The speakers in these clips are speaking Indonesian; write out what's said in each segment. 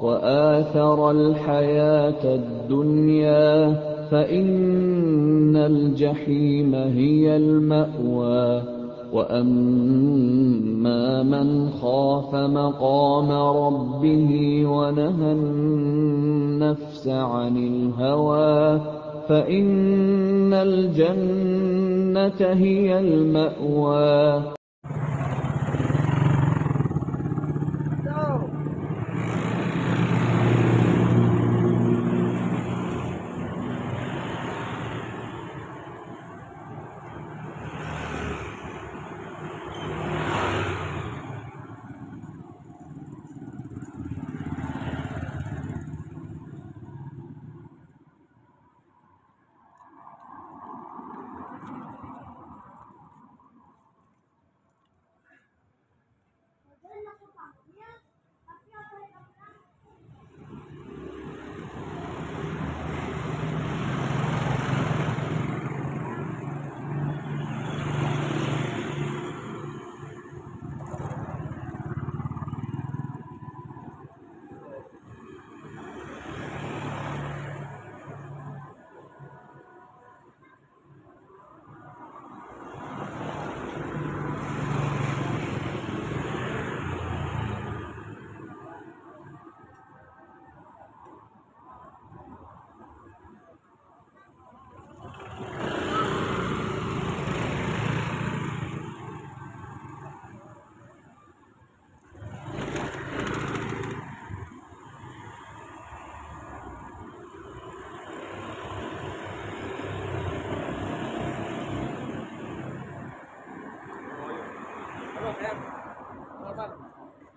وآثر الحياة الدنيا فإن الجحيم هي المأوى وأما من خاف مقام ربه ونهى النفس عن الهوى فإن الجنة هي المأوى.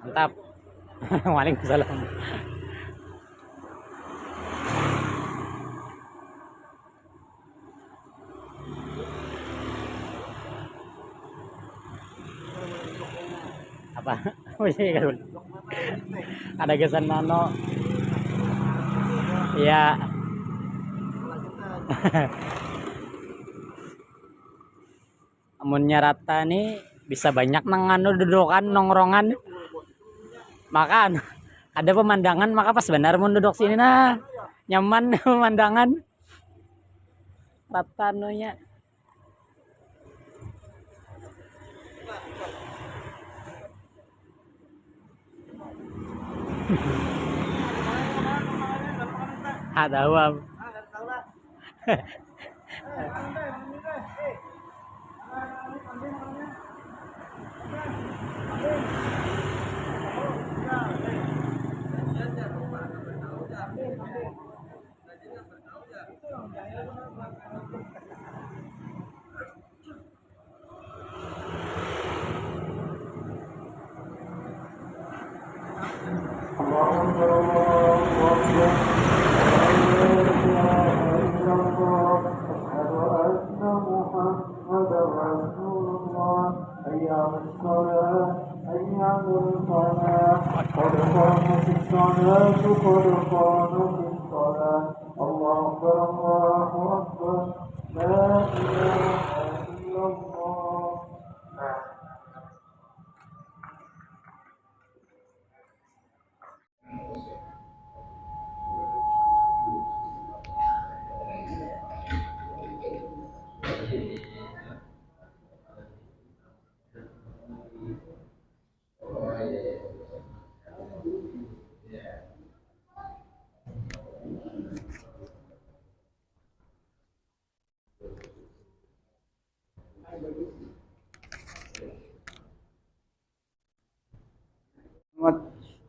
Mantap. Waalaikumsalam. Apa? Ada gesan nano. Iya. Amunnya rata nih bisa banyak nangano dudukan nongrongan. Makan ada pemandangan maka pas benar mau duduk sini nah nyaman pemandangan rata nya. Ada awam.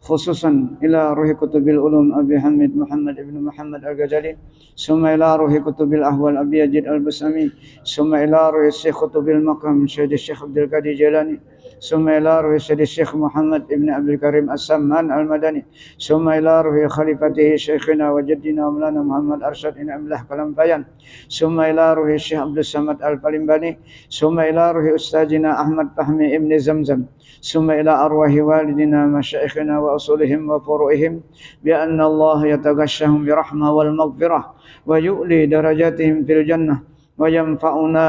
خصوصا إلى روح كتب العلوم أبي حميد محمد بن محمد الغزالي، ثم إلى روح كتب الأحوال أبي يزيد البسامي، ثم إلى روح الشيخ كتب المقام سيد الشيخ عبد القادر الجيلاني، ثم إلى روح سيد الشيخ محمد بن عبد الكريم السمان المدني، ثم إلى روح خليفته شيخنا وجدنا ومولانا محمد أرشد بن عبد الله كلامبيان، ثم إلى روح الشيخ عبد الصمد البالمباني، ثم إلى روح أستاذنا أحمد فهمي ابن زمزم، ثم إلى أرواح والدنا مشايخنا وأصولهم وفروعهم بأن الله يتغشهم برحمة والمغفرة ويؤلي درجاتهم في الجنة وينفعنا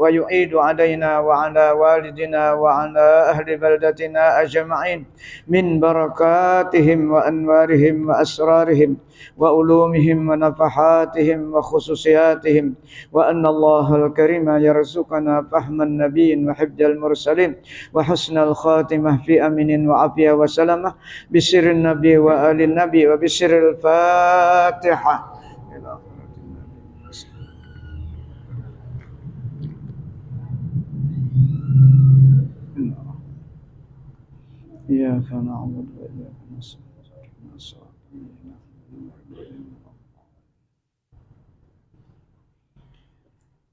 ويعيد علينا وعلى والدنا وعلى أهل بلدتنا أجمعين من بركاتهم وأنوارهم وأسرارهم وعلومهم ونفحاتهم وخصوصياتهم، وأن الله الكريم يرزقنا فهم النبيين وحفظ المرسلين وحسن الخاتمة في أمن وعافية وسلامة بسر النبي وآل النبي وبسر الفاتحة. إياك نعبد وإياك نستعين.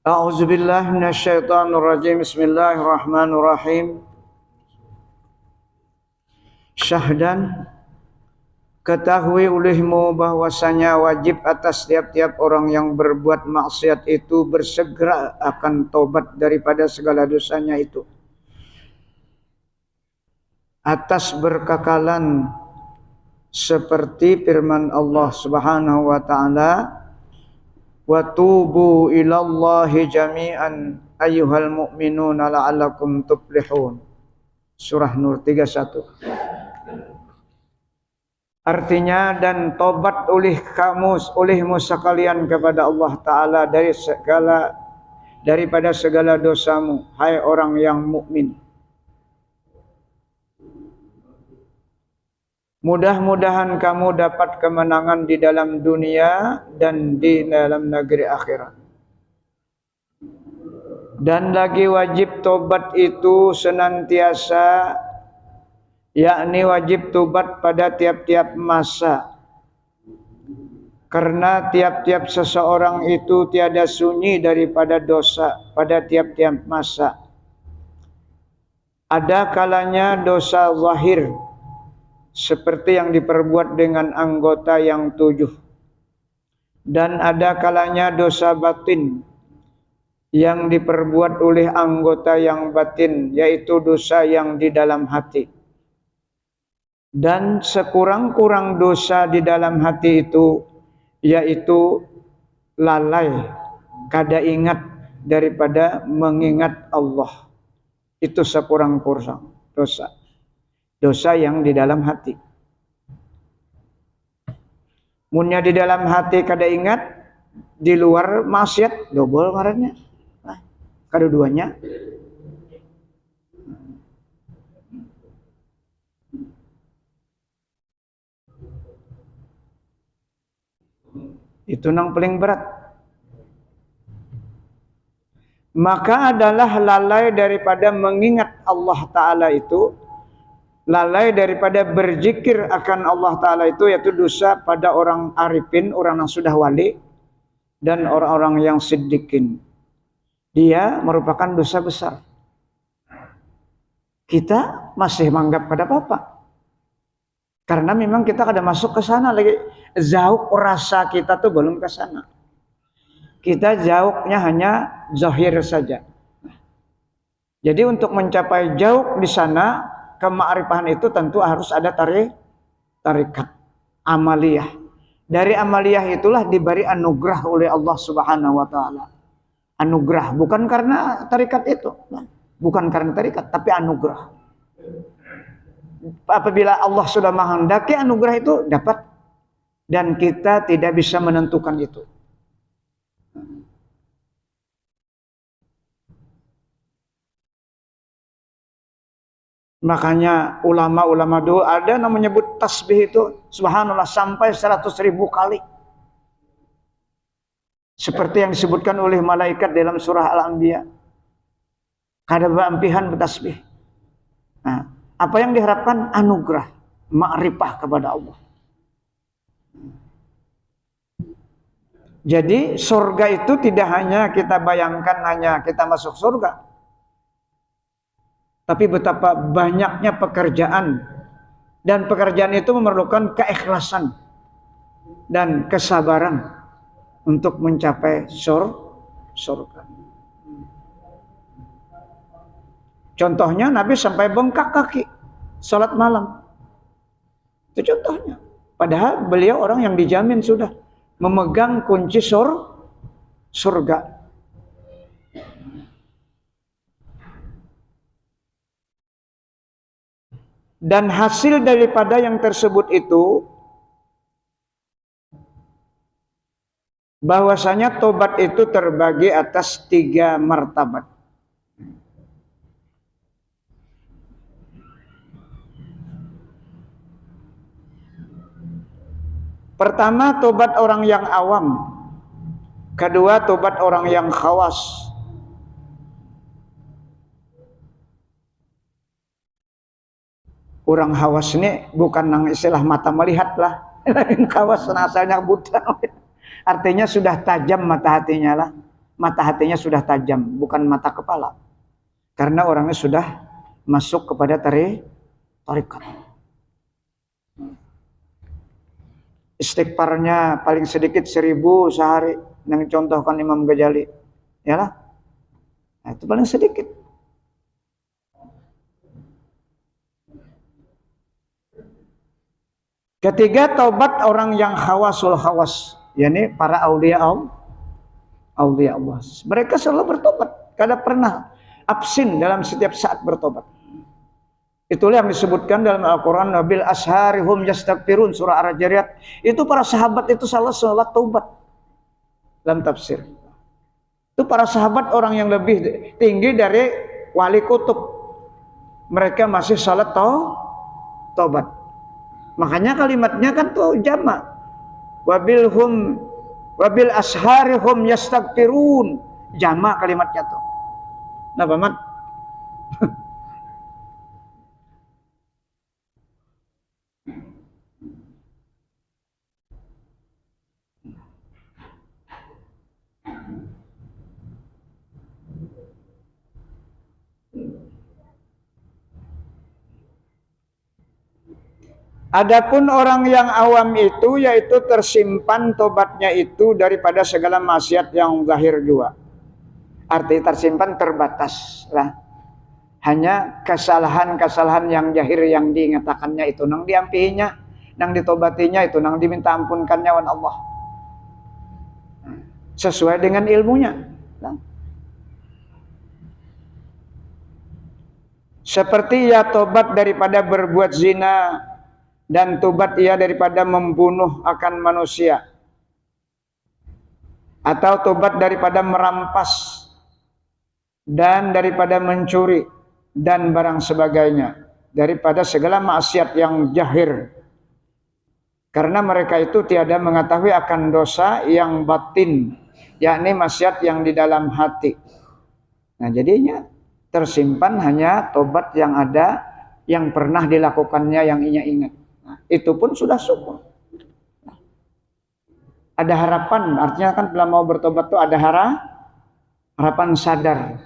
أعوذ بالله من الشيطان الرجيم. بسم الله الرحمن الرحيم. Syahdan, ketahui olehmu bahwasanya wajib atas tiap-tiap orang yang berbuat maksiat itu bersegera akan tobat daripada segala dosanya itu, atas berkekalan seperti firman Allah Subhanahu wa taala, wa tubu ilallahi jami'an ayyuhal mu'minuna la'allakum tuflihun. Surah Nur 31. Artinya, dan tobat olehmu sekalian kepada Allah Ta'ala daripada segala dosamu, hai orang yang mukmin. Mudah-mudahan kamu dapat kemenangan di dalam dunia dan di dalam negeri akhirat. Dan lagi wajib tobat itu senantiasa, yakni wajib tobat pada tiap-tiap masa. Karena tiap-tiap seseorang itu tiada sunyi daripada dosa pada tiap-tiap masa. Ada kalanya dosa zahir, seperti yang diperbuat dengan anggota yang 7. Dan ada kalanya dosa batin, yang diperbuat oleh anggota yang batin, yaitu dosa yang di dalam hati. Dan sekurang-kurang dosa di dalam hati itu, yaitu lalai, kada ingat daripada mengingat Allah. Itu sekurang-kurang dosa. Dosa yang di dalam hati. Munnya di dalam hati kada ingat, di luar maksiat, dobol ngarannya. Nah, kedua-duanya. Itu yang paling berat. Maka adalah lalai daripada mengingat Allah Ta'ala itu, lalai daripada berzikir akan Allah Ta'ala itu, yaitu dosa pada orang arifin, orang yang sudah wali, dan orang-orang yang siddiqin. Dia merupakan dosa besar. Kita masih menganggap pada apa-apa. Karena memang kita kada masuk ke sana lagi. Zauq rasa kita tuh belum ke sana. Kita zauqnya hanya zahir saja. Jadi untuk mencapai zauq di sana, kema'rifahan itu tentu harus ada tarikat amaliyah. Dari amaliyah itulah diberi anugerah oleh Allah Subhanahu wa taala. Anugerah bukan karena tarikat itu, bukan karena tarikat, tapi anugerah. Apabila Allah sudah menghendaki, anugerah itu dapat, dan kita tidak bisa menentukan itu. Makanya ulama-ulama dulu ada yang menyebut tasbih itu subhanallah sampai 100.000 kali. Seperti yang disebutkan oleh malaikat dalam surah Al-Anbiya. Kada beampihan bertasbih. Nah, apa yang diharapkan? Anugerah, ma'rifah kepada Allah. Jadi surga itu tidak hanya kita bayangkan hanya kita masuk surga, tapi betapa banyaknya pekerjaan, dan pekerjaan itu memerlukan keikhlasan dan kesabaran untuk mencapai surga. Contohnya Nabi sampai bengkak kaki salat malam. Itu contohnya. Padahal beliau orang yang dijamin sudah memegang kunci surga. Dan hasil daripada yang tersebut itu bahwasanya tobat itu terbagi atas 3 martabat. Pertama, tobat orang yang awam. Kedua, tobat orang yang khawas. Orang khawas ini bukan nang istilah mata melihat lah. Khawas asalnya buta. Artinya sudah tajam mata hatinya lah. Mata hatinya sudah tajam, bukan mata kepala. Karena orangnya sudah masuk kepada tarikat. Istighfarnya paling sedikit 1000 sehari. Yang contohkan Imam Ghazali. Yalah. Nah, itu paling sedikit. Ketiga, taubat orang yang khawasul khawas, yakni para aulia Allah. Mereka selalu bertobat, kada pernah absen dalam setiap saat bertobat. Itulah yang disebutkan dalam Al-Quran, Nabil asharihum yastaghfirun, surah Ar-Jariyat. Itu para sahabat itu selalu salat taubat dalam tafsir. Itu para sahabat orang yang lebih tinggi dari wali kutub. Mereka masih salat taubat. Makanya kalimatnya kan tuh jamak. Wabil asharihum yastaghfirun. Jamak kalimatnya tuh. Nah, Paman. Adapun orang yang awam itu yaitu tersimpan tobatnya itu daripada segala maksiat yang zahir juga. Arti tersimpan terbatas lah. Hanya kesalahan-kesalahan yang zahir yang diingatakannya itu nang diampihinya, nang ditobatinya itu nang diminta ampunkannya wan Allah. Sesuai dengan ilmunya. Nah. Seperti ya tobat daripada berbuat zina, dan tobat ia daripada membunuh akan manusia, atau tobat daripada merampas dan daripada mencuri dan barang sebagainya, daripada segala maksiat yang zahir, karena mereka itu tiada mengetahui akan dosa yang batin, yakni maksiat yang di dalam hati. Nah, jadinya tersimpan hanya tobat yang ada, yang pernah dilakukannya, yang ia ingat. Nah, itu pun sudah syukur. Nah, ada harapan, artinya kan bila mau bertobat tuh ada harapan sadar.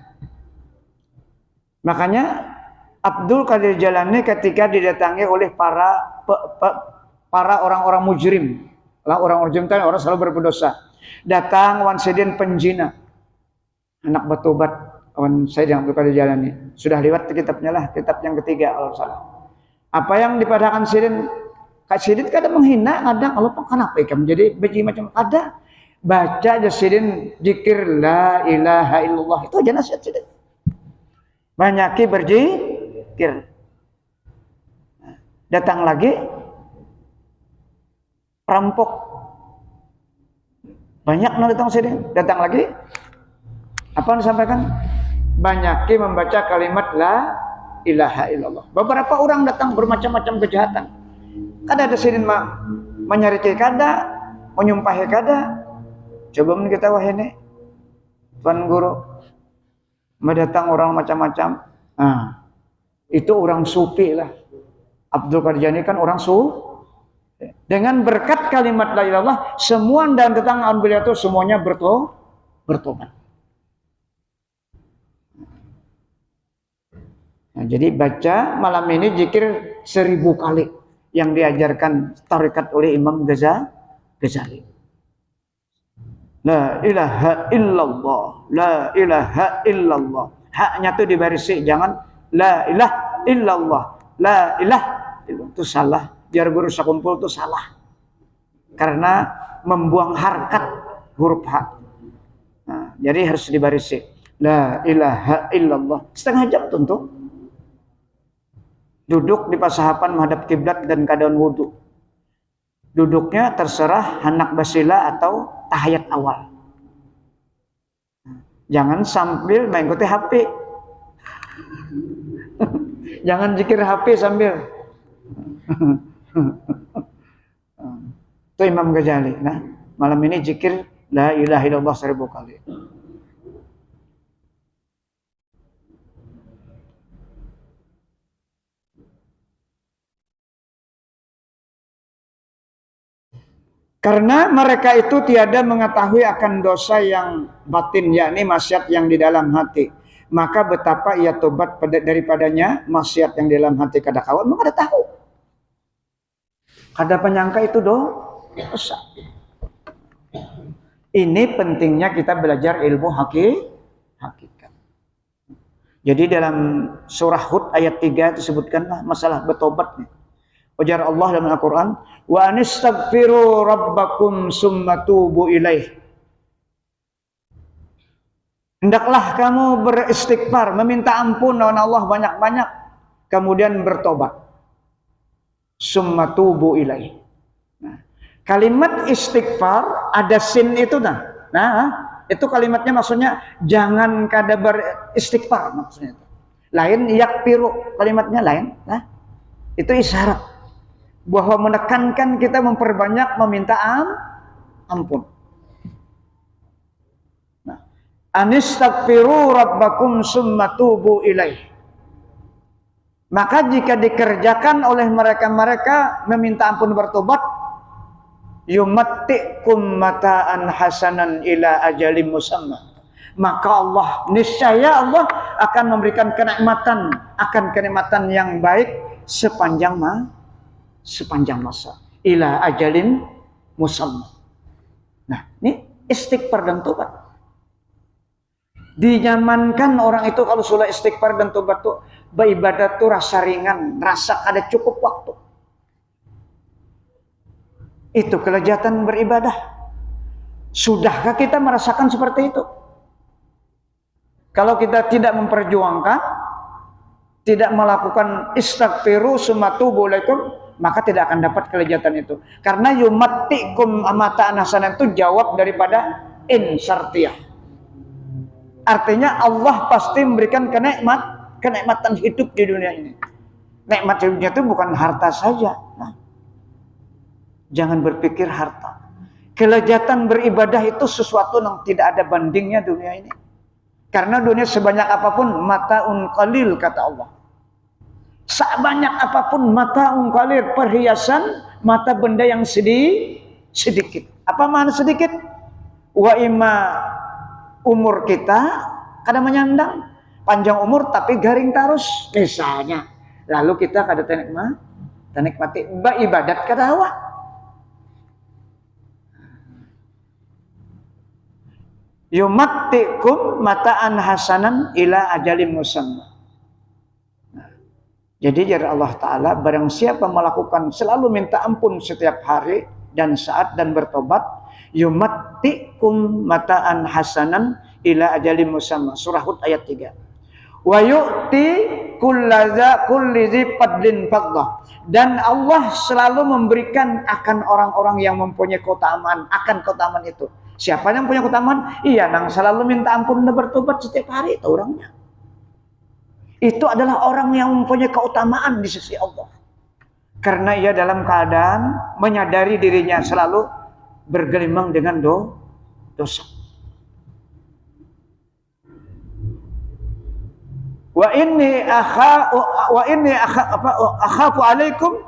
Makanya Abdul Qadir Jalani ketika didatangi oleh para orang-orang mujrim, orang mujrim itu orang selalu berdosa, datang wan sedin penjina, anak bertobat wan Sayyid Abdul Qadir Jalani, sudah lewat kitabnya lah, kitab yang ketiga kalau salah. Apa yang dipadakan Sidin, Kak Sidin kadang menghina, kadang Allah kenapa kamu jadi benci macam ada. Baca aja Sidin zikir la ilaha illallah, itu aja nasihat Sidin. Banyaki berzikir. Datang lagi perampok. Banyak datang Sidin, datang lagi. Apa yang disampaikan? Banyaki membaca kalimat la ilaha illallah. Beberapa orang datang bermacam-macam kejahatan. Kada ada sidin menyariki kada, menyumpahi kada. Coba kita wahene, Tuan Guru, mendatang orang macam-macam. Nah, itu orang sufi lah. Abdul Qadir Jalani kan orang sufi. Dengan berkat kalimat la ilaha illallah, semua dan datang beliau itu semuanya bertobat. Nah, jadi baca malam ini zikir 1000 kali yang diajarkan tarekat oleh Imam Ghazali. La ilaha illallah, la ilaha illallah. Haknya tuh dibarisi, jangan la ilaha illallah, la ilaha illallah. Itu salah. Biar guru sekumpul itu salah. Karena membuang harkat huruf H. Nah, jadi harus dibarisi. La ilaha illallah. Setengah jam tentu. Duduk di pasahapan menghadap kiblat dan keadaan wudhu. Duduknya terserah hendak basila atau tahiyat awal. Jangan sambil mengikuti HP. Jangan zikir HP sambil. Itu Imam Ghazali. Nah, malam ini zikir la ilaha illallah 1000 kali. Karena mereka itu tiada mengetahui akan dosa yang batin, yakni maksiat yang di dalam hati. Maka betapa ia tobat daripadanya maksiat yang di dalam hati kada kawan, maka ada tahu. Kada penyangka itu dosa. Ini pentingnya kita belajar ilmu hakikat. Jadi dalam surah Hud ayat 3 disebutkanlah masalah bertobat nih. Ujar Allah dalam Al-Quran, wa anistaghfiru rabbakum summa tubu ilaih. Hendaklah kamu beristighfar, meminta ampun lawan Allah banyak-banyak, kemudian bertobat. Summa tubu ilaih. Nah, kalimat istighfar ada sin itu nah. Itu kalimatnya maksudnya jangan kada beristighfar maksudnya itu. Lain yakfiru kalimatnya lain. Nah, itu isyarat bahwa menekankan kita memperbanyak meminta ampun. Nah, anistaghfiru rabbakum summa tubu ilaih. Maka jika dikerjakan oleh mereka meminta ampun bertobat, yumattikum mata'an hasanan ila ajalim musamma. Maka Allah, niscaya Allah akan memberikan kenikmatan yang baik sepanjang masa ila ajalin musamma. Nah, ini istighfar dan tobat. Dinyamankan orang itu kalau sudah istighfar dan tobat tuh beribadah tuh rasa ringan, rasa ada cukup waktu. Itu kelezatan beribadah. Sudahkah kita merasakan seperti itu? Kalau kita tidak memperjuangkan, tidak melakukan istighfaru summa tubu ilaikum, maka tidak akan dapat kelezatan itu. Karena yumattikum amataan hasanah itu jawab daripada in syartiyah. Artinya Allah pasti memberikan kenikmatan hidup di dunia ini. Nikmat hidupnya itu bukan harta saja. Nah, jangan berpikir harta. Kelezatan beribadah itu sesuatu yang tidak ada bandingnya dunia ini. Karena dunia sebanyak apapun mataun qalil kata Allah. Sebanyak apapun mataun qalil, perhiasan mata benda yang sedikit. Apa makna sedikit? Wa imma umur kita kadang menyandang panjang umur tapi garing terus misalnya. Lalu kita kada nikmati ibadat kada hawa. Yumattikum mata'an hasanan ila ajalin musamma. Jadi dari Allah Ta'ala, barang siapa melakukan selalu minta ampun setiap hari dan saat dan bertobat, yumattikum mata'an hasanan ila ajalin musamma. Surah Hud ayat 3. Wa yu'ti kulli dzi fadlin fadlah. Dan Allah selalu memberikan akan orang-orang yang mempunyai keutamaan, akan keutamaan itu. Siapa yang punya keutamaan? Iya, yang selalu minta ampun dan bertobat setiap hari itu orangnya. Itu adalah orang yang mempunyai keutamaan di sisi Allah. Karena ia dalam keadaan menyadari dirinya selalu bergelimang dengan dosa. Wa inni akhafu alaikum,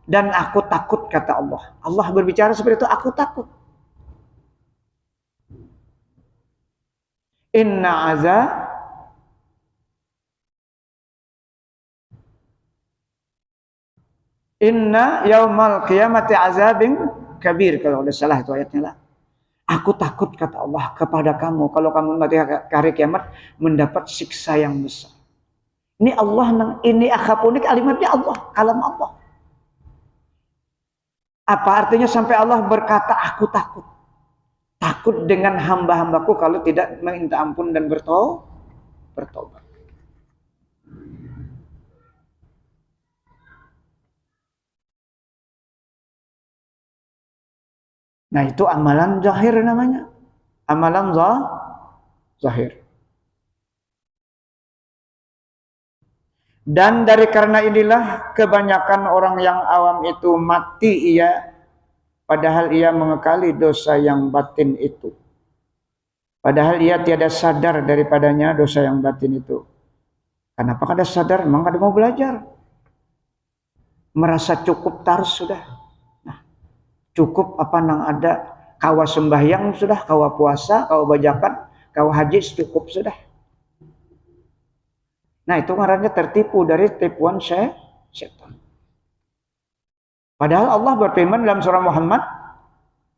dan aku takut kata Allah. Allah berbicara seperti itu, aku takut. Inna yaumal qiyamati azabin kabir, kalau udah salah itu ayatnya lah. Aku takut kata Allah kepada kamu kalau kamu nanti hari kiamat mendapat siksa yang besar. Ini Allah ini akhapunik, kalimatnya Allah, kalam Allah. Apa artinya sampai Allah berkata aku takut? Takut dengan hamba-hambaku kalau tidak minta ampun dan bertobat. Nah, itu amalan zahir namanya. Amalan zahir. Dan dari karena inilah kebanyakan orang yang awam itu mati padahal ia mengekali dosa yang batin itu. Padahal ia tiada sadar daripadanya dosa yang batin itu. Kenapa kada sadar? Memang kada mau belajar. Merasa cukup tarus sudah. Nah, cukup apa nang ada. Kawa sembahyang sudah, kawa puasa, kawa bajakan, kawa haji cukup sudah. Nah, itu ngarannya tertipu dari tipuan setan. Padahal Allah berfirman dalam surah Muhammad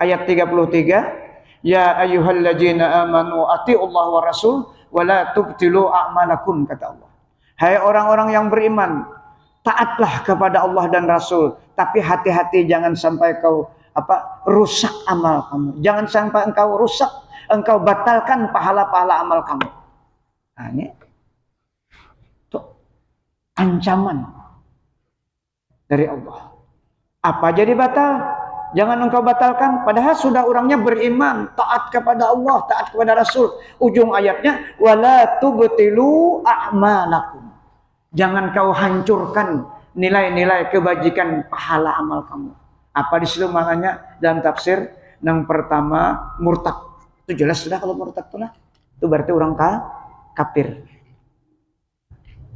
ayat 33, ya ayyuhalladzina amanu atiiullah wa rasul wa la tubtilu a'malakum, kata Allah. Hai orang-orang yang beriman, taatlah kepada Allah dan Rasul, tapi hati-hati jangan sampai kau rusak amal kamu. Jangan sampai engkau rusak, engkau batalkan pahala-pahala amal kamu. Nah, ini tuh ancaman dari Allah. Apa jadi batal? Jangan engkau batalkan, padahal sudah orangnya beriman, taat kepada Allah, taat kepada Rasul. Ujung ayatnya, wala tubtilu a'malakum. Jangan kau hancurkan nilai-nilai kebajikan pahala amal kamu. Apa di situ makanya dalam tafsir yang pertama murtad. Itu jelas sudah kalau murtad itu berarti orang kafir.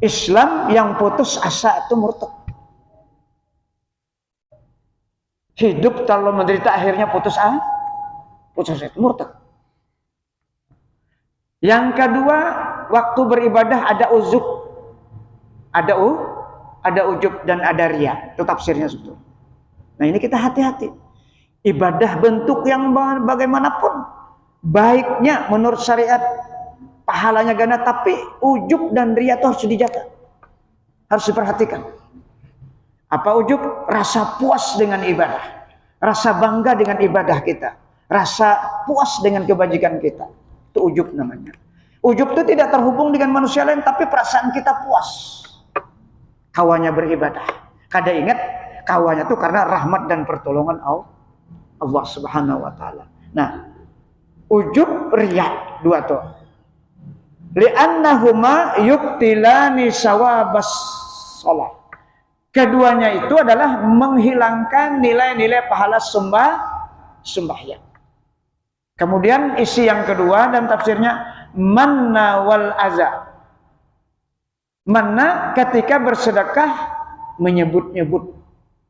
Islam yang putus asa itu murtad. Hidup kalau menderita akhirnya putus asa itu murtad. Yang kedua, waktu beribadah ada uzub, ada ujub dan ada riya. Itu tafsirnya sebetulnya. Nah, ini kita hati-hati. Ibadah bentuk yang bagaimanapun, baiknya menurut syariat pahalanya ganda, tapi ujub dan riya itu harus dijaga. Harus diperhatikan. Apa ujub? Rasa puas dengan ibadah. Rasa bangga dengan ibadah kita. Rasa puas dengan kebajikan kita. Itu ujub namanya. Ujub itu tidak terhubung dengan manusia lain, tapi perasaan kita puas. Kawannya beribadah. Kada ingat, kawannya itu karena rahmat dan pertolongan Allah Subhanahu wa taala. Nah, ujub riya dua tuh. Li'annahuma yubtilani sawabas shalah. Keduanya itu adalah menghilangkan nilai-nilai pahala sembahyang. Kemudian isi yang kedua dalam tafsirnya manna wal aza. Manna ketika bersedekah menyebut-nyebut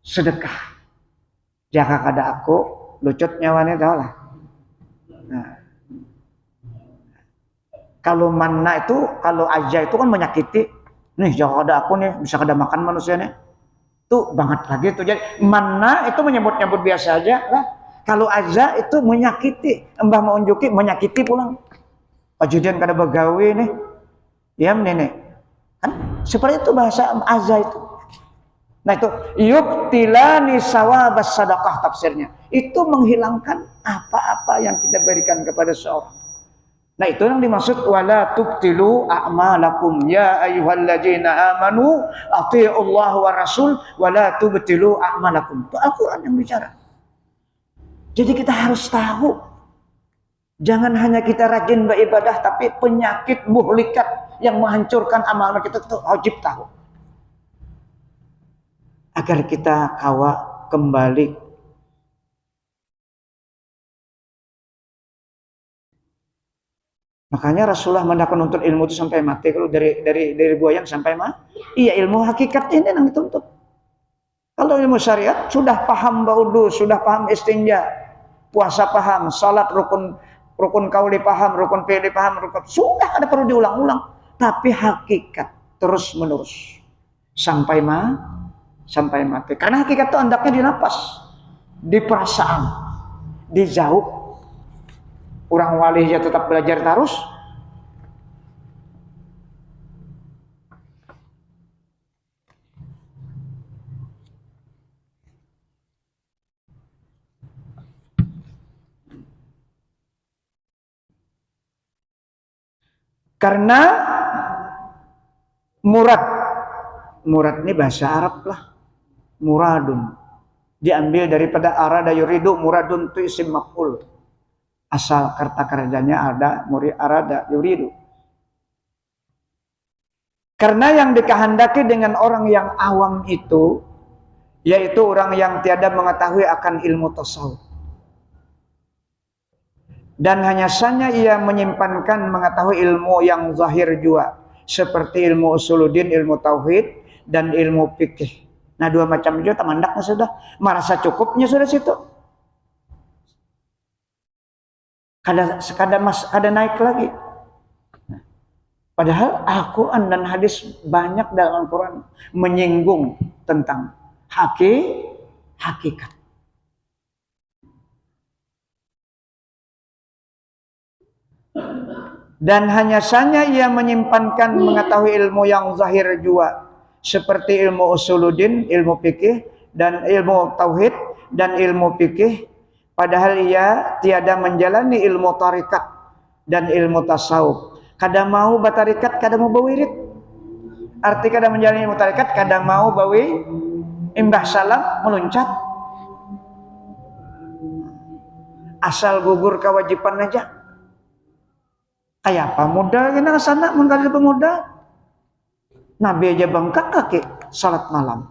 sedekah. Jaka kada aku lucut nyawane tahu lah. Nah, kalau manna itu, kalau aja itu kan menyakiti. Nih jaka kada aku nih bisa kada makan manusia nih. Itu banget lagi itu. Jadi manna itu menyebut-nyebut biasa aja lah. Kalau aja itu menyakiti, mbah mau unjuki menyakiti pulang. Pajudian kada begawe nih. Diam nenek. Kan seperti itu bahasa aza itu. Nah, itu yubtilani sawabas sadaqah tafsirnya. Itu menghilangkan apa-apa yang kita berikan kepada seorang. Nah, itu yang dimaksud wala tubtilu a'malakum ya ayyuhalladzina amanu atiiullaha wa rasul wala tubtilu a'malakum. Itu Al-Qur'an yang bicara. Jadi kita harus tahu, jangan hanya kita rajin beribadah, tapi penyakit muhlikat yang menghancurkan amal kita itu wajib tahu. Agar kita kawa kembali makanya Rasulullah mendakwa nuntut ilmu itu sampai mati. Kalau dari buayang sampai iya ilmu hakikat ini yang dituntut. Kalau ilmu syariat sudah paham baudu, sudah paham istinja, puasa paham, salat rukun kauli paham, rukun fi'li paham, sudah ada perlu diulang-ulang. Tapi hakikat terus menerus sampai mati. Karena hakikat itu andaknya di nafas, di perasaan, di jauh. Orang wali ya tetap belajar terus. Karena murad ini bahasa Arab lah. Muradun. diambil daripada arada yuridu, muradun itu isim maf'ul. Asal kata kerjanya ada arada yuridu. Karena yang dikehendaki dengan orang yang awam itu, yaitu orang yang tiada mengetahui akan ilmu tasawuf. Dan hanya saja ia menyimpankan mengetahui ilmu yang zahir juga, seperti ilmu usuluddin, ilmu tauhid, dan ilmu fikih. Nah, dua macam itu tamandaknya sudah, merasa cukupnya sudah situ. Kada naik lagi. Padahal Al-Quran dan hadis banyak dalam Al-Quran menyinggung tentang hakikat. Dan hanya saja ia menyimpankan mengetahui ilmu yang zahir juga, seperti ilmu usuluddin, ilmu fikih, dan ilmu tauhid, dan ilmu fikih. Padahal ia tiada menjalani ilmu tarikat dan ilmu tasawuf. Kada mau batarikat, kada mau bawirid. Arti kada menjalani ilmu tarikat, kada mau bawi imbah salam meluncat. Asal gugur kewajiban aja. Kayak apa modal kena sana mun kada pemodal. Nabi aja bengkak kaki salat malam.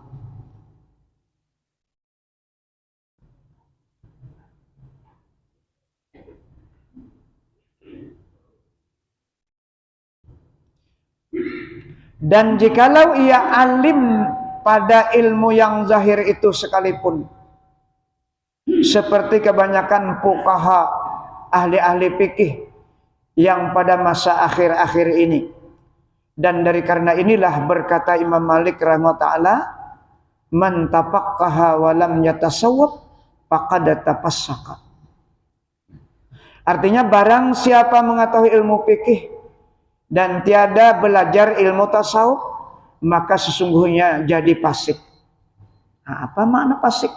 Dan jikalau ia alim pada ilmu yang zahir itu sekalipun, seperti kebanyakan fuqaha, ahli-ahli fikih yang pada masa akhir-akhir ini. Dan dari karena inilah berkata Imam Malik rahimahullah, man tafaqqaha wa lam yatasawwab faqad tafassaka. Artinya barang siapa mengetahui ilmu fikih dan tiada belajar ilmu tasawuf, maka sesungguhnya jadi fasik. Nah, apa makna fasik?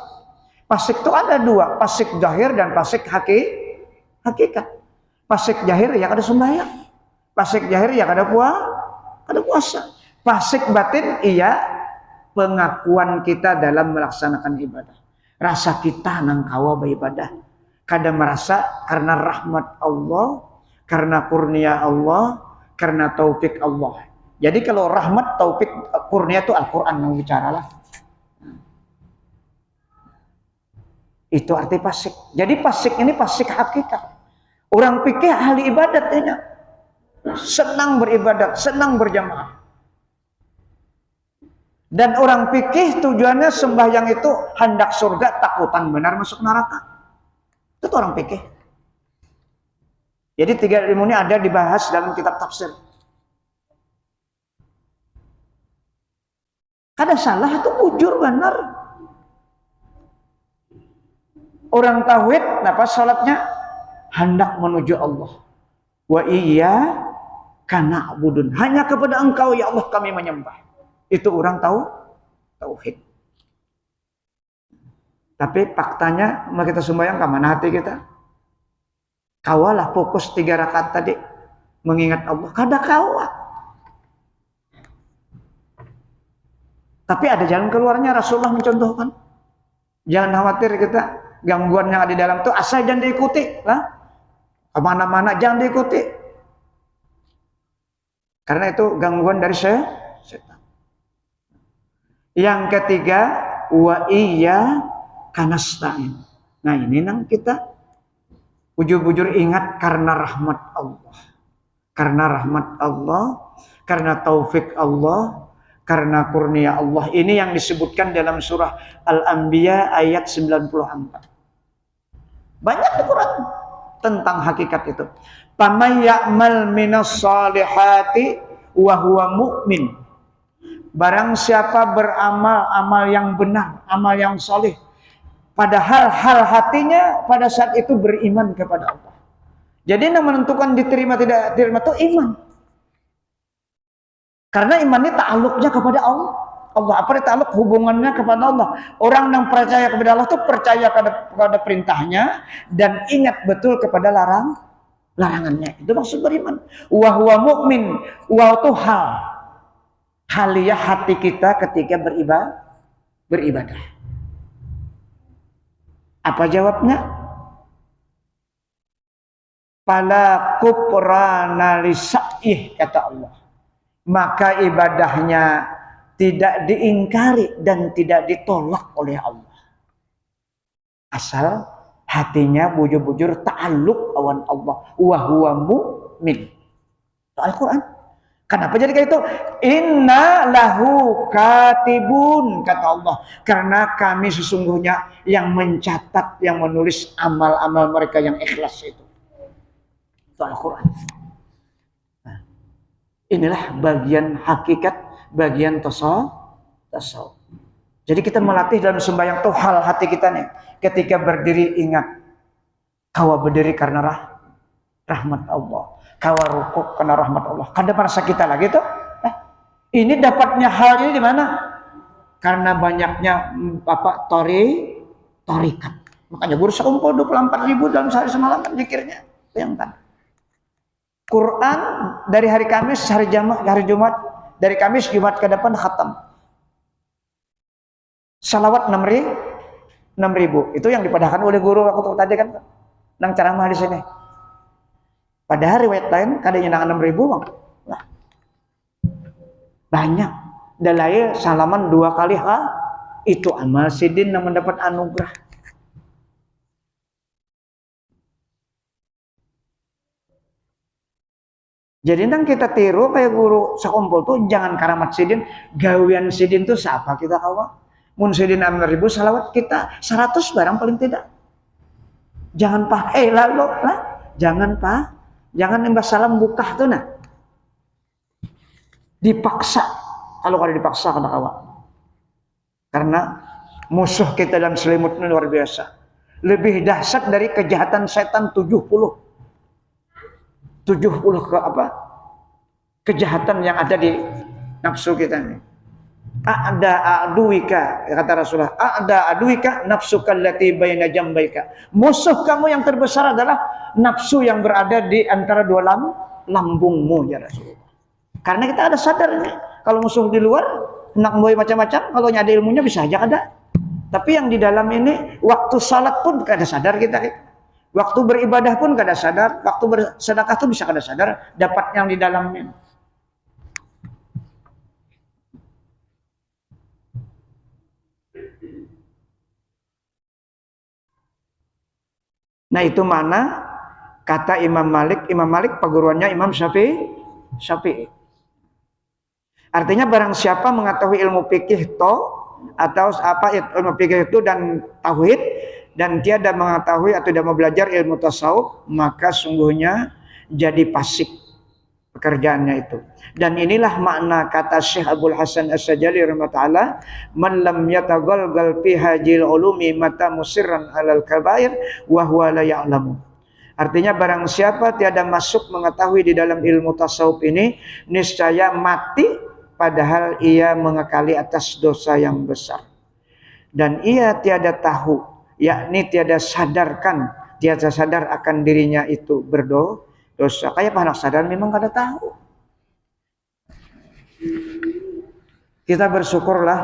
Fasik itu ada dua, fasik zahir dan fasik hakikat. Fasik zahir ya kada sembahyang, fasik zahir ya kada puasa. Fasik batin iya pengakuan kita dalam melaksanakan ibadah. Rasa kita nang kawa beribadah. Kada merasa karena rahmat Allah, karena kurnia Allah, karena taufik Allah. Jadi kalau rahmat, taufik, kurnia itu Al-Quran yang bicara lah. Itu arti fasik. Jadi fasik ini fasik hakikat. Orang pikir ahli ibadatnya senang beribadat, senang berjamaah. Dan orang pikir tujuannya sembahyang itu hendak surga, takutan benar masuk neraka. Itu orang pikir. Jadi tiga ilmu ini ada dibahas dalam kitab tafsir. Kada salah itu bujur benar. Orang tauhid, apa salatnya? Hendak menuju Allah. Wa iya kana abudun. Hanya kepada Engkau ya Allah kami menyembah. Itu orang tauhid. Tapi faktanya kita sembahyang ke mana hati kita? Kawalah fokus 3 rakaat tadi mengingat Allah. Kada kawa. Tapi ada jalan keluarnya, Rasulullah mencontohkan. Jangan khawatir kita gangguan yang ada di dalam itu asal jangan diikuti lah. Kemana-mana jangan diikuti. Karena itu gangguan dari setan. Yang ketiga, wa iya kanasta'in. Nah ini nang kita bujur-bujur ingat karena rahmat Allah. Karena rahmat Allah, karena taufik Allah, karena kurnia Allah. Ini yang disebutkan dalam surah Al-Anbiya ayat 94. Banyak di Quran tentang hakikat itu. Faman ya'mal minas salihati wa huwa mu'min. Barang siapa beramal amal yang benar, amal yang saleh, padahal hal hatinya pada saat itu beriman kepada Allah. Jadi yang menentukan diterima tidak diterima itu iman. Karena iman ini ta'aluknya kepada Allah. Apa ta'aluk hubungannya kepada Allah. Orang yang percaya kepada Allah itu percaya kepada perintahnya dan ingat betul kepada larangannya. Itu maksud beriman. Wa huwa mu'min. Wa itu haliyah hati kita ketika beribadah. Apa jawabnya? Fala kufrana lisa'ih, kata Allah. Maka ibadahnya tidak diingkari dan tidak ditolak oleh Allah. Asal hatinya bujur-bujur ta'alluq awan Allah. Wa huwa mu'min. Itu Al-Quran. Kenapa jadi kayak itu? Inna lahu katibun, kata Allah. Karena kami sesungguhnya yang mencatat, yang menulis amal-amal mereka yang ikhlas itu. Itu Al-Quran. Nah, inilah bagian hakikat, bagian tasawuf. Jadi kita melatih dalam sembahyang tuh hal hati kita nih. Ketika berdiri ingat, kawa berdiri karena rahmat Allah. Kawa rukuk karena rahmat Allah. Kada merasa kita lagi tuh. Ini dapatnya hal ini di mana? Karena banyaknya torikat. Makanya guru sekumpul 24.000 dalam sehari semalam zikirnya. Bayangkan. Quran dari hari Kamis, hari Jumat, dari Kamis Jumat ke depan khatam. Salawat 6.000. Itu yang dipadahkan oleh guru waktu tadi kan. Nang ceramah di sini. Padahal riwayat lain kadang nyenang 6.000 bang. Nah, banyak. Dalai salaman 2 kali itu amal sidin yang mendapat anugerah. Jadi nang kita tiru kayak guru sekumpul tuh jangan karamat sidin, gawian sidin tuh siapa kita kawan. Mun sidin 6.000 salawat kita 100 barang paling tidak. Jangan lalu lah, jangan imbas salam buka tuh nah. Dipaksa. Kalau dipaksa kena kawan. Karena musuh kita dalam selimutnya luar biasa. Lebih dahsyat dari kejahatan setan 70 kejahatan yang ada di nafsu kita ini. A'da aduika, kata Rasulullah, a'da aduika nafsuka allati baina jambaika. Musuh kamu yang terbesar adalah nafsu yang berada di antara dua lambungmu, ya Rasulullah. Karena kita ada sadar ini, kalau musuh di luar nak boy macam-macam, kalau ada ilmunya bisa aja ada. Tapi yang di dalam ini, waktu salat pun kada sadar kita. Waktu beribadah pun kada sadar, waktu bersedekah tuh bisa kada sadar dapat yang di dalamnya. Nah itu mana kata Imam Malik perguruannya Imam Syafi'i. Artinya barang siapa mengetahui ilmu fikih atau ilmu fikih itu dan tauhid dan tiada mengetahui atau tidak mau belajar ilmu tasawuf, maka sungguhnya jadi fasik pekerjaannya itu. Dan inilah makna kata Syekh Abdul Hasan As-Sajali rahimahullah, man lam yataghalgal fi hajil ulumi mata musirran alal kabair wa huwa la ya'lamu. Artinya barang siapa tiada masuk mengetahui di dalam ilmu tasawuf ini, niscaya mati padahal ia mengekali atas dosa yang besar. Dan ia tiada tahu, yakni tiada sadar akan dirinya itu berdosa. Kayak anak sadar memang kada tahu. Kita bersyukurlah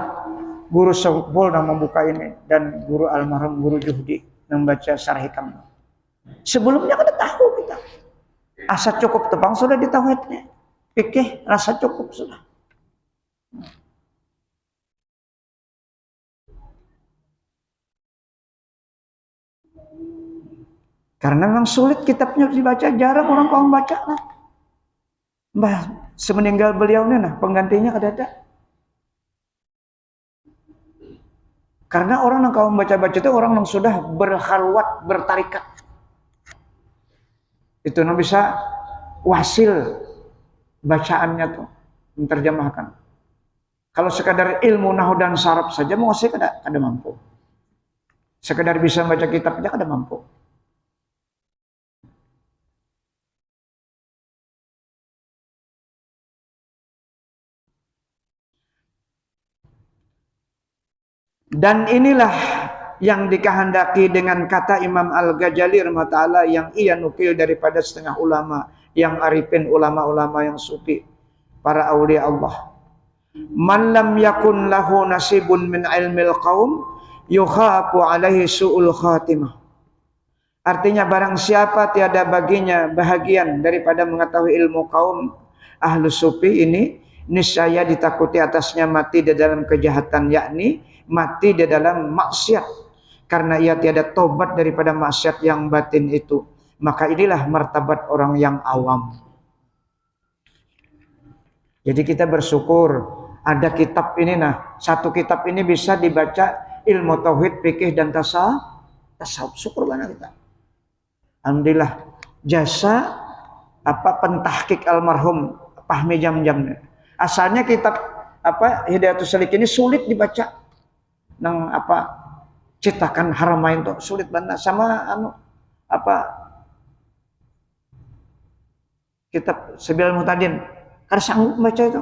guru sekumpul yang membuka ini dan guru almarhum guru Juhdi yang membaca Syarah Hikam. Sebelumnya kada tahu kita. Asa cukup tepang sudah di tauhidnya. Fikih rasa cukup sudah. Karena memang sulit kitabnya dibaca, jarang orang kau membaca lah. Mbah, semeninggal beliau ini nah, penggantinya kada ada. Karena orang yang kau membaca-baca itu orang yang sudah berkhalwat, bertarikat. Itu yang bisa wasil bacaannya tuh, menerjemahkan. Kalau sekadar ilmu nahwu dan saraf saja mau sih kada mampu. Sekadar bisa baca kitabnya kada mampu. Dan inilah yang dikehendaki dengan kata Imam Al-Ghazali rahimahullah yang ia nukil daripada setengah ulama yang arifin, ulama-ulama yang sufi, para aulia Allah. Man lam yakun lahu nasibun min ilmil qaum yukhafu alaihi su'ul khatimah. Artinya barang siapa tiada baginya bahagian daripada mengetahui ilmu kaum ahlu sufi ini, niscaya ditakuti atasnya mati di dalam kejahatan, yakni mati di dalam maksiat, karena ia tiada tobat daripada maksiat yang batin itu. Maka inilah martabat orang yang awam. Jadi kita bersyukur ada kitab ini. Nah, satu kitab ini bisa dibaca ilmu tauhid, fikih dan tasawuf. Syukur banget kita. Alhamdulillah, jasa pentahqiq almarhum Fahmi Jamjam. Asalnya kitab Hidayatus Salik ini sulit dibaca. Nang cetakan Haramain tuh sulit banget, sama kitab Sabilul Muhtadin. Karena sanggup baca itu.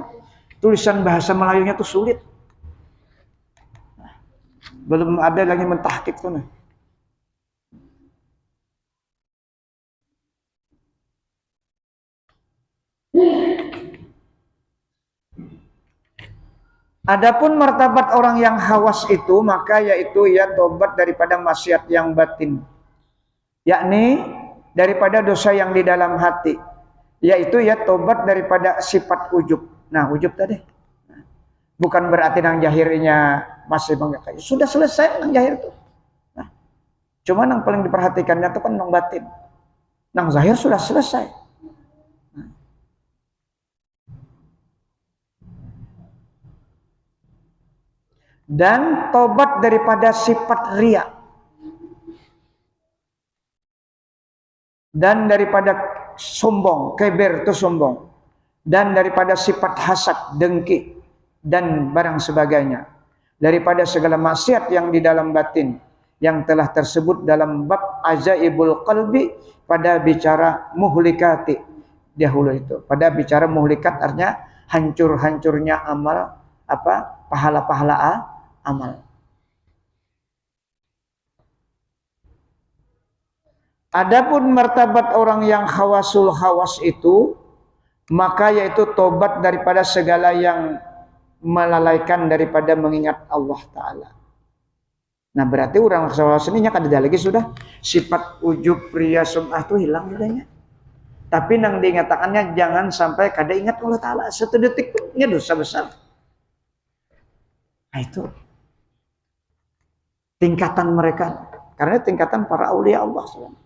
Tulisan bahasa Melayunya tuh sulit. Belum ada lagi mentahqiq tuh. Nah. Adapun martabat orang yang hawas itu, maka yaitu ia tobat daripada maksiat yang batin, yakni daripada dosa yang di dalam hati, yaitu ia tobat daripada sifat ujub. Nah, ujub tadi bukan berarti nang jahirnya masih bangga, sudah selesai nang jahir itu. Nah, cuma nang paling diperhatikannya itu kan nang batin, nang zahir sudah selesai. Dan tobat daripada sifat riya, dan daripada sombong, keber itu sombong, dan daripada sifat hasad, dengki, dan barang sebagainya, daripada segala maksiat yang di dalam batin yang telah tersebut dalam bab ajaibul qalbi pada bicara muhlikati dahulu itu. Pada bicara muhlikat artinya hancur-hancurnya amal, pahala-pahala amal. Adapun martabat orang yang khawasul khawas itu, maka yaitu tobat daripada segala yang melalaikan daripada mengingat Allah Ta'ala. Nah, berarti orang khawas ini kan ada lagi sudah sifat ujub, riya, sum'ah itu hilang jadinya. Tapi nang diingatakannya jangan sampai kada ingat Allah Ta'ala satu detik pun, ini dosa besar. Nah, itu tingkatan mereka, karena tingkatan para aulia Allah SWT.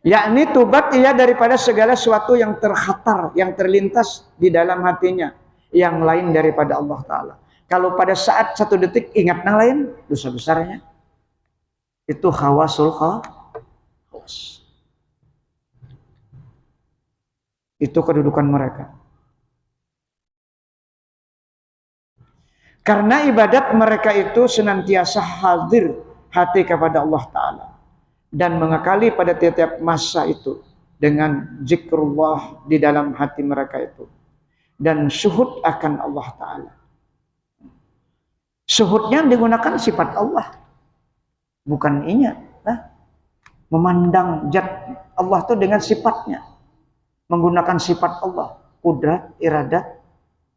Yakni tobat ia daripada segala sesuatu yang terkhatar, yang terlintas di dalam hatinya, yang lain daripada Allah Ta'ala. Kalau pada saat satu detik ingat yang lain, dosa besarnya. Itu khawasul khawas. Itu kedudukan mereka. Karena ibadat mereka itu senantiasa hadir hati kepada Allah Ta'ala, dan mengakali pada tiap-tiap masa itu dengan zikrullah di dalam hati mereka itu, dan syuhud akan Allah Ta'ala. Syuhudnya digunakan sifat Allah, bukan ingat. Memandang zat Allah itu dengan sifatnya, menggunakan sifat Allah, kudrat, iradat,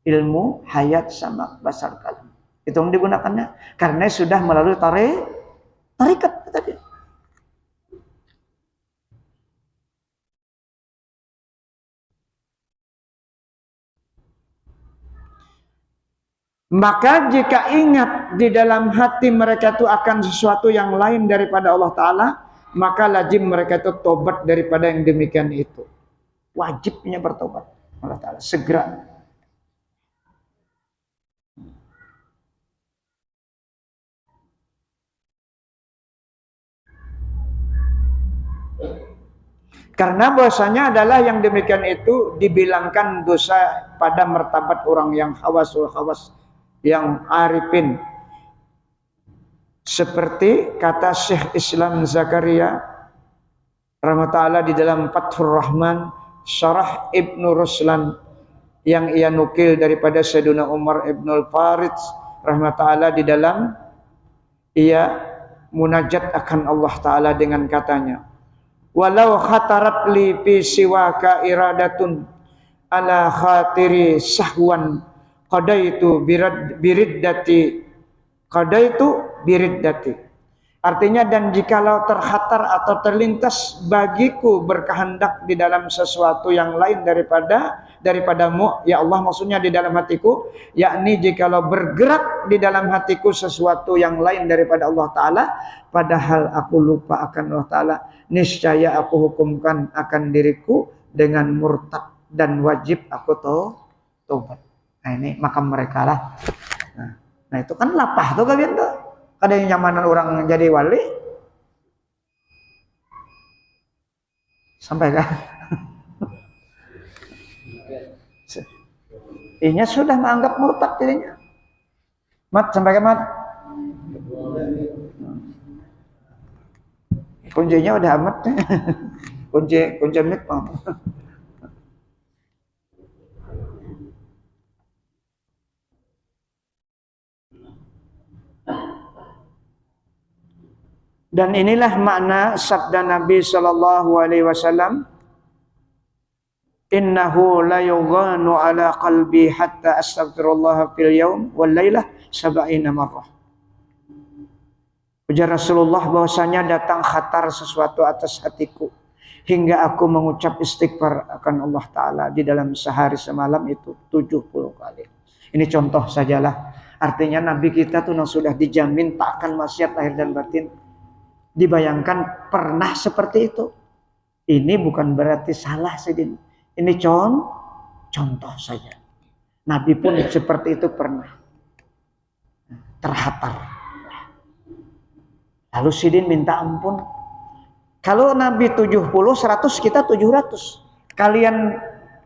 ilmu, hayat, sama basar kalam. Itu yang digunakannya karena sudah melalui tarikat tadi. Maka jika ingat di dalam hati mereka itu akan sesuatu yang lain daripada Allah Ta'ala, maka lazim mereka itu tobat daripada yang demikian itu. Wajibnya bertobat Allah Ta'ala segera. Karena bahwasanya adalah yang demikian itu dibilangkan dosa pada martabat orang yang khawasul khawas, yang arifin. Seperti kata Syekh Islam Zakaria rahmatullah di dalam Fathur Rahman Syarah Ibnu Ruslan, yang ia nukil daripada Sayyidina Umar Ibnul Farid rahmatullah di dalam ia munajat akan Allah Ta'ala dengan katanya, walau khatarat li fi siwaka iradatun ala khatiri sahwan qadaitu biriddati. Artinya, dan jikalau terhatar atau terlintas bagiku berkehendak di dalam sesuatu yang lain daripadamu, ya Allah, maksudnya di dalam hatiku, yakni jikalau bergerak di dalam hatiku sesuatu yang lain daripada Allah Ta'ala, padahal aku lupa akan Allah Ta'ala, niscaya aku hukumkan akan diriku dengan murtad dan wajib aku tobat. Nah, ini makam mereka lah. Nah itu kan lapah tuh kalian tuh. Ada yang nyamanan orang jadi wali sampai kan? Inya sudah menganggap murtad dirinya. Mat, sampai ke mat. Kuncinya udah amat. kunci mic. Dan inilah makna sabda Nabi sallallahu alaihi wasallam, innahu la yughanu ala qalbi hatta astaghfirullah fil yaum wal lailah 70 marrah. Ujar Rasulullah bahwasanya datang khatar sesuatu atas hatiku hingga aku mengucap istighfar akan Allah Ta'ala di dalam sehari semalam itu 70 kali. Ini contoh sajalah. Artinya Nabi kita tuh sudah dijamin tak akan maksiat lahir dan batin. Dibayangkan pernah seperti itu. Ini bukan berarti salah Sidin. Ini contoh saja. Nabi pun seperti itu pernah terhatar. Lalu Sidin minta ampun. Kalau Nabi 70, 100, kita 700. Kalian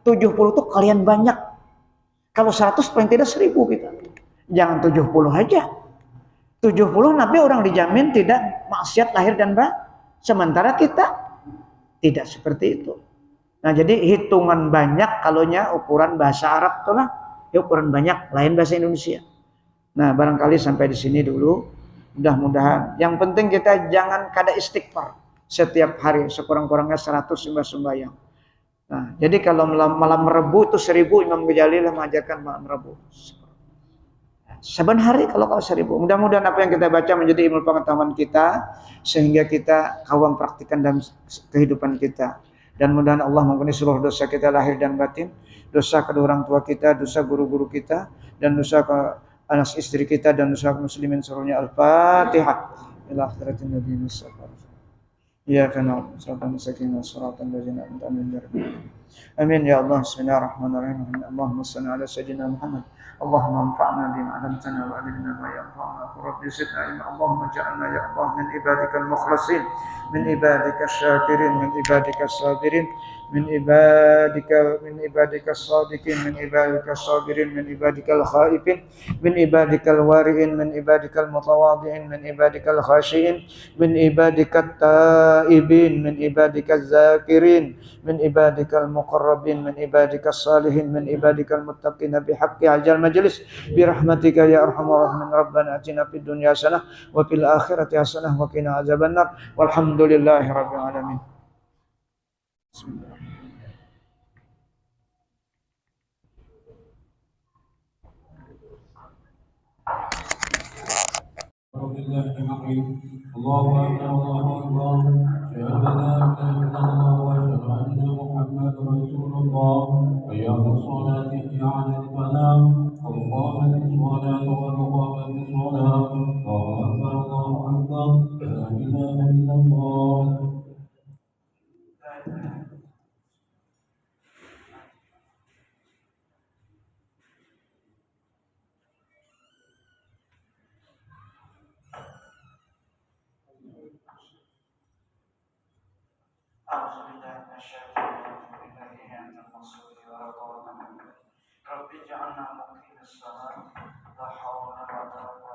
70 itu kalian banyak. Kalau 100 paling tidak 1000 kita. Jangan 70 aja. 70 Nabi orang dijamin tidak maksiat lahir dan batin. Sementara kita tidak seperti itu. Nah, jadi hitungan banyak kalaunya ukuran bahasa Arab itulah, ya ukuran banyak lain bahasa Indonesia. Nah, barangkali sampai di sini dulu. Mudah-mudahan yang penting kita jangan kada istighfar setiap hari sekurang-kurangnya 100 sembahyang. Nah, jadi kalau malam Rebu itu 1000 Imam Ghazali mengajarkan malam Rebu. Saban hari kalau 1000. Mudah-mudahan apa yang kita baca menjadi ilmu pengetahuan kita sehingga kita kawan praktikan dalam kehidupan kita. Dan mudah-mudahan Allah mengampuni seluruh dosa kita lahir dan batin, dosa kedua orang tua kita, dosa guru-guru kita, dan dosa ke anak istri kita, dan dosa muslimin seluruhnya. Al-Fatihah. Ila akhiratin Nabi Mustafa. Ya kana sallallahu sakinah suratan ladzina amin ya Allah. Bismillahirrahmanirrahim. Allahumma shalli ala sayyidina Muhammad. Allahumma anfa'na bima 'allamtana wa 'allimna ma yanfa'una. Rabbi zidna ilma. Allahumma ij'alna ya Allah min ibadikal mukhlasin, min ibadikash syakirin, min ibadikash sabirin, min ibadika sadiqin, min ibadika sabirin, min ibadikal khaifin, min ibadikal wari'in, min ibadikal mutawadhi'in, min ibadikal khashi'in, min ibadikat taibin, min ibadikal zakirin, min ibadikal muqarrabin, min ibadikas salihin, min ibadikal muttaqin bihaqqi ajal majlis birahmatika ya arhamar rahimin. Rabbana atina fid dunya hasanah wa fil akhirati hasanah wa qina azabannar. Walhamdulillahi rabbil alamin. Bismillah. Allahu akbar, Allahu akbar. Asyhadu an la ilaha illallah wa asyhadu anna Muhammadar Rasulullah. Hayya 'alas salati, hayya 'alal falah. Qad qamatis salatu wa qamatis salat. Allahu akbar, Allahu akbar. La ilaha illallah. Rabbi ja'alna muqimis salat, la hawla wa la quwwata